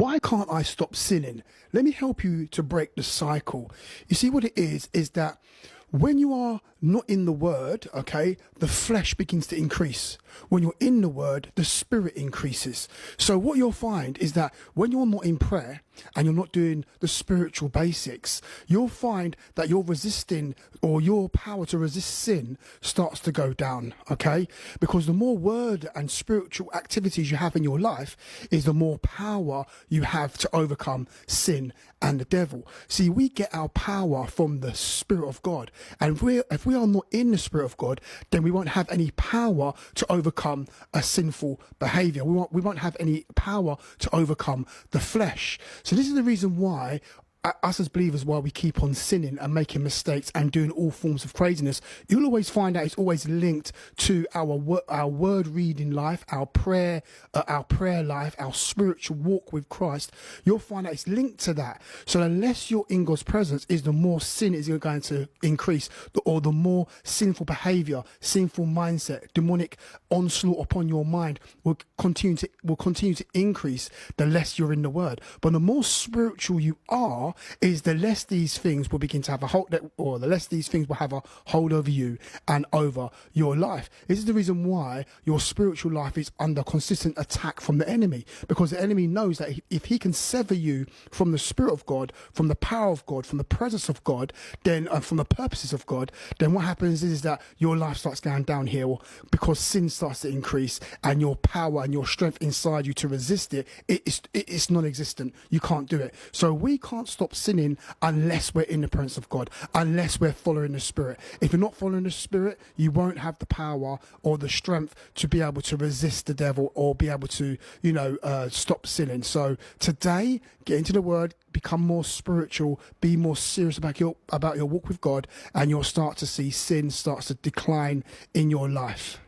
why can't I stop sinning? Let me help you to break the cycle. You see what it is that when you are not in the word, okay, the flesh begins to increase. When you're in the word, the spirit increases. So what you'll find is that when you're not in prayer and you're not doing the spiritual basics, you'll find that your resisting or your power to resist sin starts to go down, okay? Because the more word and spiritual activities you have in your life is the more power you have to overcome sin and the devil. See, we get our power from the Spirit of God. And if we are not in the Spirit of God, then we won't have any power to overcome a sinful behavior. We won't have any power to overcome the flesh. So this is the reason why us as believers, while we keep on sinning and making mistakes and doing all forms of craziness, you'll always find out it's always linked to our word reading life, our prayer life, our spiritual walk with Christ. You'll find out it's linked to that. So unless you're in God's presence, is the more sin is going to increase, or the more sinful behavior, sinful mindset, demonic onslaught upon your mind will continue to increase the less you're in the word. But the more spiritual you are, is the less these things will begin to have a hold, or the less these things will have a hold over you and over your life. This is the reason why your spiritual life is under consistent attack from the enemy, because the enemy knows that if he can sever you from the Spirit of God, from the power of God, from the presence of God, then from the purposes of God, then what happens is that your life starts going downhill, because sin starts to increase and your power and your strength inside you to resist it's non-existent. You can't do it. So we can't stop sinning unless we're in the presence of God, unless we're following the Spirit. If you're not following the Spirit, you won't have the power or the strength to be able to resist the devil or be able to, stop sinning. So today, get into the word, become more spiritual, be more serious about your walk with God, and you'll start to see sin starts to decline in your life.